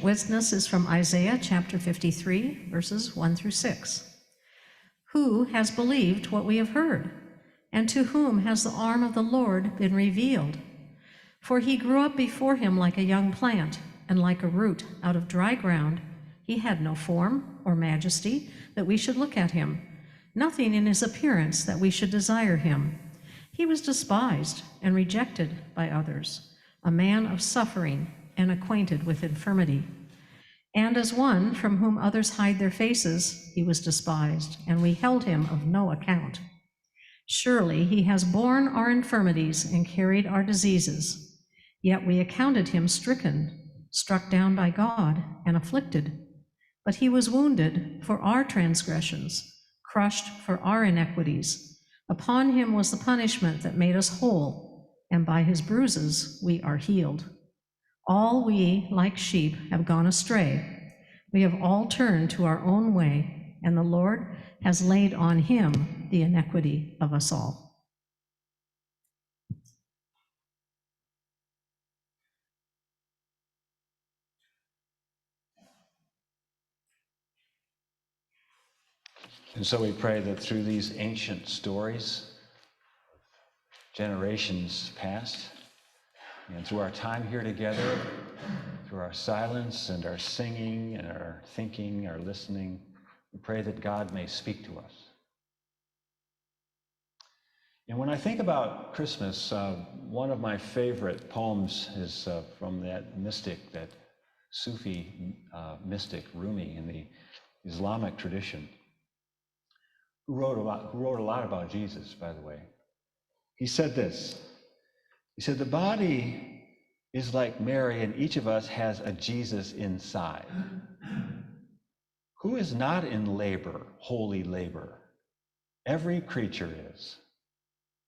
Witness is from Isaiah chapter 53, verses 1 through 6. Who has believed what we have heard? And to whom has the arm of the Lord been revealed? For he grew up before him like a young plant, and like a root out of dry ground. He had no form or majesty that we should look at him, nothing in his appearance that we should desire him. He was despised and rejected by others, a man of suffering and acquainted with infirmity. And as one from whom others hide their faces, he was despised, and we held him of no account. Surely he has borne our infirmities and carried our diseases. Yet we accounted him stricken, struck down by God, and afflicted. But he was wounded for our transgressions, crushed for our iniquities. Upon him was the punishment that made us whole, and by his bruises we are healed. All we, like sheep, have gone astray. We have all turned to our own way, and the Lord has laid on him the iniquity of us all. And so we pray that through these ancient stories, generations past, and through our time here together, through our silence and our singing and our thinking, our listening, we pray that God may speak to us. And when I think about Christmas, one of my favorite poems is from that mystic, that Sufi mystic, Rumi, in the Islamic tradition, who wrote a lot about Jesus, by the way. He said this. He said, the body is like Mary, and each of us has a Jesus inside. Who is not in labor, holy labor? Every creature is.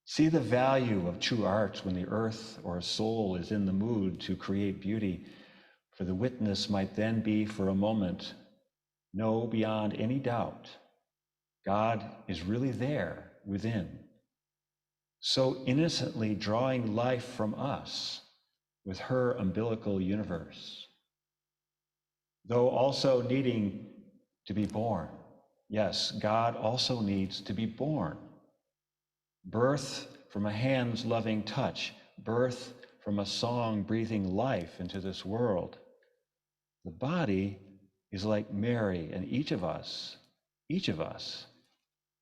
See the value of true art when the earth or a soul is in the mood to create beauty, for the witness might then be for a moment, know beyond any doubt, God is really there within, so innocently drawing life from us with her umbilical universe, though also needing to be born. Yes, God also needs to be born. Birth from a hand's loving touch, birth from a song breathing life into this world. The body is like Mary, and each of us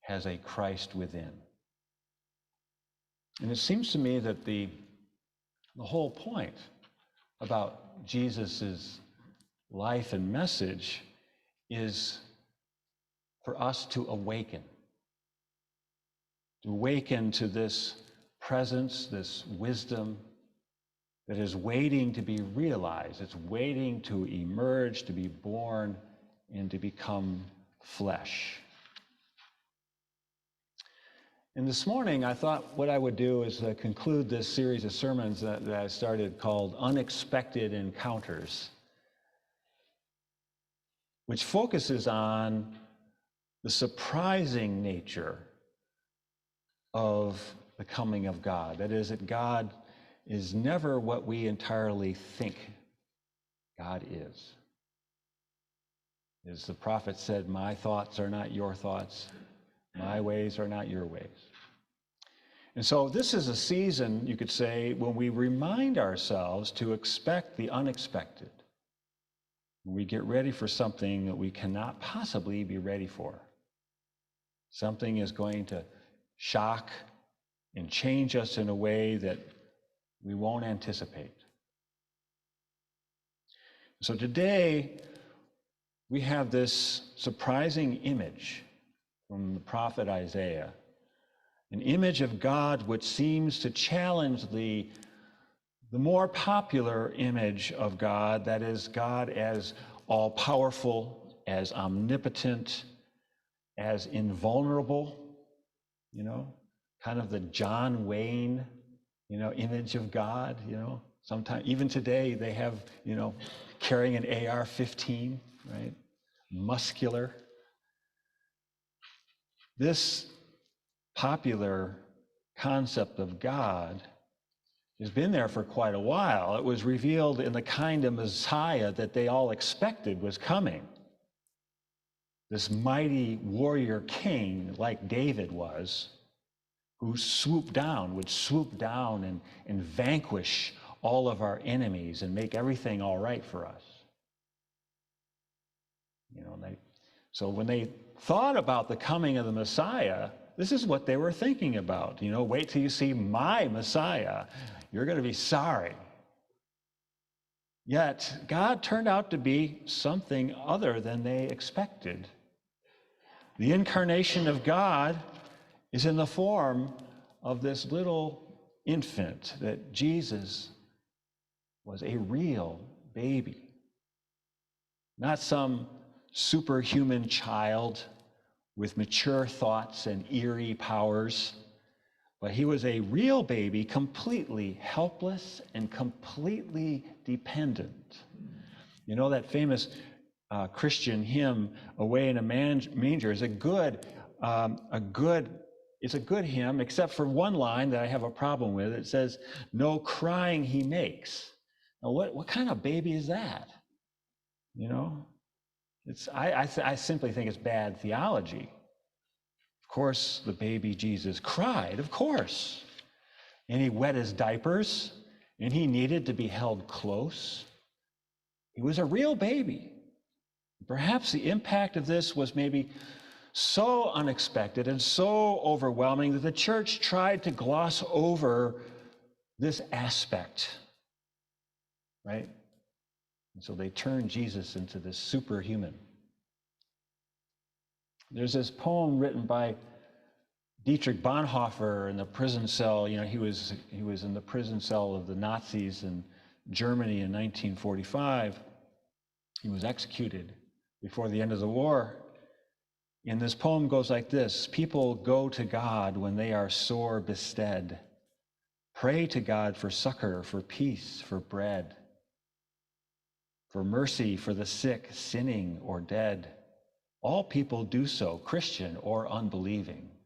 has a Christ within. And it seems to me that the whole point about Jesus's life and message is for us to awaken to this presence, this wisdom that is waiting to be realized. It's waiting to emerge, to be born, and to become flesh. And this morning, I thought what I would do is conclude this series of sermons that I started called Unexpected Encounters, which focuses on the surprising nature of the coming of God. That is, that God is never what we entirely think God is. As the prophet said, my thoughts are not your thoughts, my ways are not your ways. And so this is a season, you could say, when we remind ourselves to expect the unexpected. When we get ready for something that we cannot possibly be ready for. Something is going to shock and change us in a way that we won't anticipate. So today, we have this surprising image from the prophet Isaiah, an image of God which seems to challenge the more popular image of God, that is, God as all-powerful, as omnipotent, as invulnerable, kind of the John Wayne, image of God, Sometimes, even today, they have, carrying an AR-15, right? Muscular. This popular concept of God has been there for quite a while. It was revealed in the kind of Messiah that they all expected was coming. This mighty warrior king, like David was, who would swoop down and vanquish all of our enemies and make everything all right for us. So when they thought about the coming of the Messiah, this is what they were thinking about. Wait till you see my Messiah. You're going to be sorry. Yet God turned out to be something other than they expected. The incarnation of God is in the form of this little infant, that Jesus was a real baby, not some superhuman child with mature thoughts and eerie powers, but he was a real baby, completely helpless and completely dependent. That famous Christian hymn, "Away in a Manger," is a good hymn, except for one line that I have a problem with. It says, "No crying he makes." Now, what kind of baby is that? I simply think it's bad theology. Of course, the baby Jesus cried, of course. And he wet his diapers, and he needed to be held close. He was a real baby. Perhaps the impact of this was maybe so unexpected and so overwhelming that the church tried to gloss over this aspect, right? And so they turned Jesus into this superhuman. There's this poem written by Dietrich Bonhoeffer in the prison cell. He was in the prison cell of the Nazis in Germany in 1945. He was executed before the end of the war. And this poem goes like this: "People go to God when they are sore bestead, pray to God for succor, for peace, for bread, for mercy for the sick, sinning or dead. All people do so, Christian or unbelieving.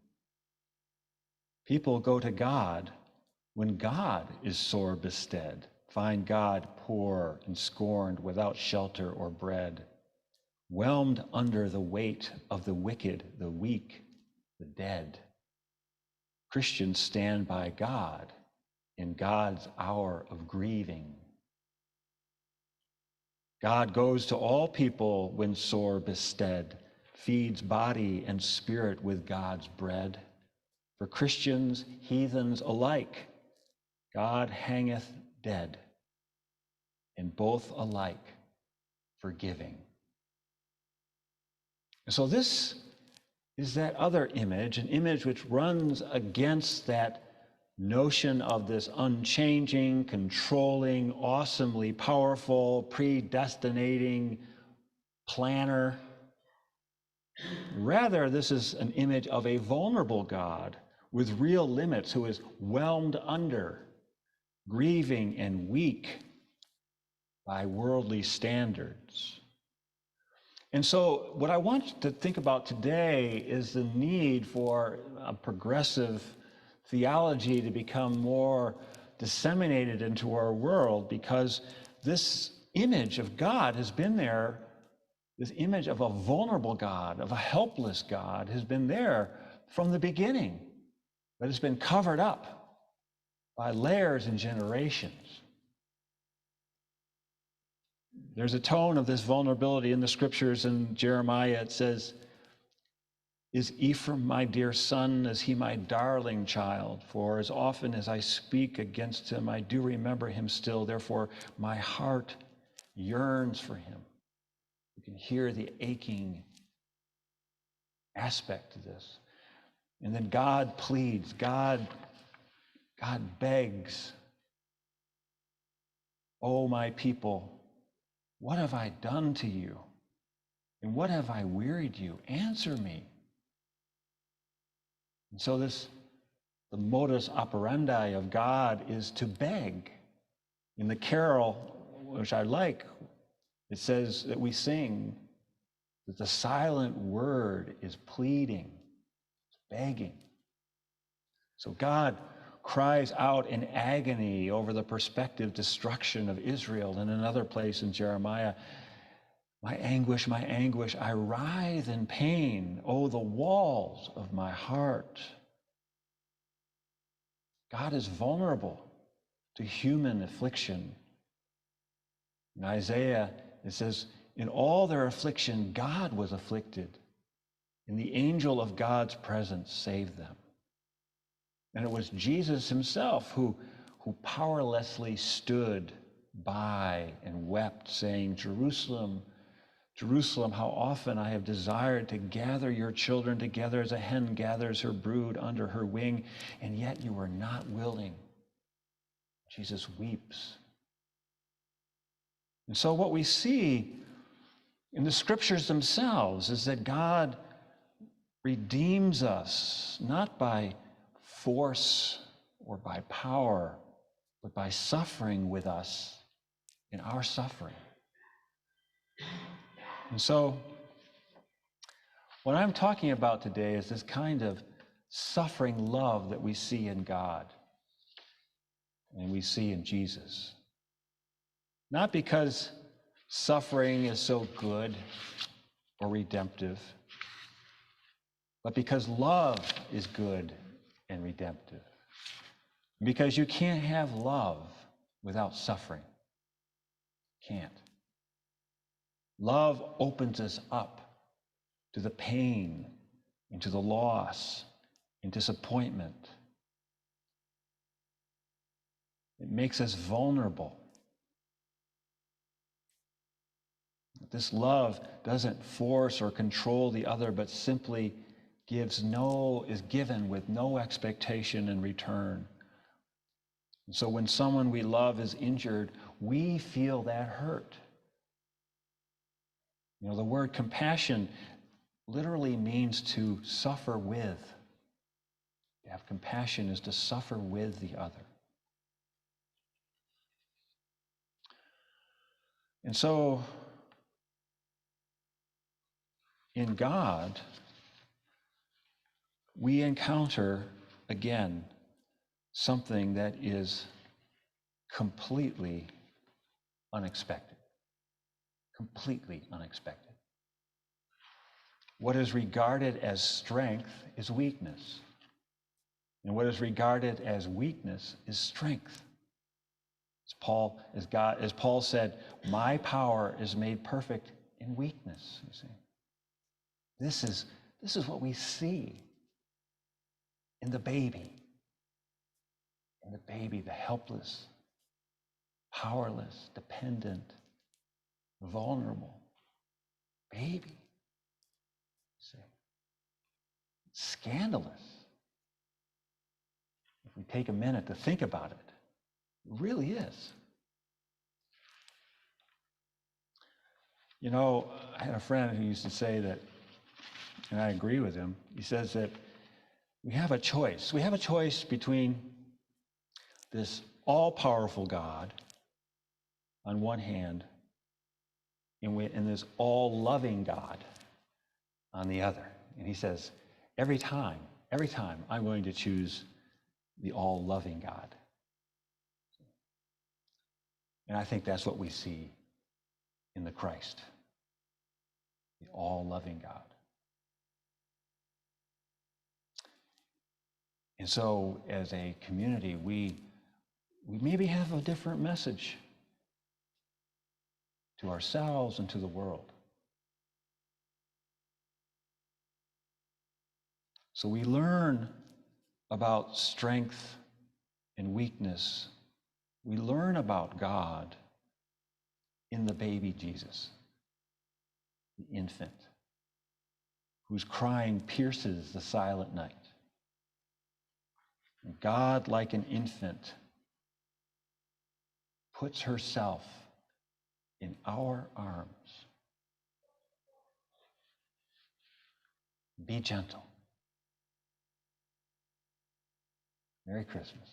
People go to God when God is sore bestead, find God poor and scorned, without shelter or bread, whelmed under the weight of the wicked, the weak, the dead. Christians stand by God in God's hour of grieving. God goes to all people when sore bestead, feeds body and spirit with God's bread. For Christians, heathens alike, God hangeth dead, and both alike forgiving." So this is that other image, an image which runs against that notion of this unchanging, controlling, awesomely powerful, predestinating planner. Rather, this is an image of a vulnerable God with real limits, who is whelmed under, grieving and weak by worldly standards. And so what I want to think about today is the need for a progressive theology to become more disseminated into our world, because this image of God has been there. This image of a vulnerable God, of a helpless God, has been there from the beginning, but it's been covered up by layers and generations. There's a tone of this vulnerability in the scriptures. In Jeremiah, it says, "Is Ephraim my dear son? Is he my darling child? For as often as I speak against him, I do remember him still. Therefore, my heart yearns for him." You can hear the aching aspect of this. And then God pleads, God begs, "Oh, my people, what have I done to you? And what have I wearied you? Answer me." And so the modus operandi of God is to beg. In the carol, which I like, it says that we sing that the silent word is pleading, it's begging. So God cries out in agony over the prospective destruction of Israel. In another place in Jeremiah, my anguish, I writhe in pain. Oh, the walls of my heart. God is vulnerable to human affliction. In Isaiah, it says, in all their affliction, God was afflicted, and the angel of God's presence saved them. And it was Jesus himself who powerlessly stood by and wept, saying, Jerusalem, Jerusalem, how often I have desired to gather your children together as a hen gathers her brood under her wing, and yet you were not willing. Jesus weeps. And so what we see in the scriptures themselves is that God redeems us, not by force or by power, but by suffering with us in our suffering. And so what I'm talking about today is this kind of suffering love that we see in God and we see in Jesus. Not because suffering is so good or redemptive, but because love is good and redemptive. Because you can't have love without suffering. Can't. Love opens us up to the pain and to the loss and disappointment. It makes us vulnerable. This love doesn't force or control the other, but simply is given with no expectation in return. And so when someone we love is injured, we feel that hurt. You know, the word compassion literally means to suffer with. To have compassion is to suffer with the other. And so, in God, we encounter, again, something that is completely unexpected. Completely unexpected. What is regarded as strength is weakness. And what is regarded as weakness is strength. As Paul said, my power is made perfect in weakness, you see. This is what we see in the baby. In the baby, the helpless, powerless, dependent, vulnerable baby. See? It's scandalous. If we take a minute to think about it, it really is. You know, I had a friend who used to say that, and I agree with him, he says that we have a choice. We have a choice between this all-powerful God on one hand and this all-loving God on the other. And he says, every time, I'm going to choose the all-loving God. And I think that's what we see in the Christ, the all-loving God. And so, as a community, we maybe have a different message to ourselves and to the world. So we learn about strength and weakness. We learn about God in the baby Jesus, the infant, whose crying pierces the silent night. And God, like an infant, puts herself in our arms. Be gentle. Merry Christmas.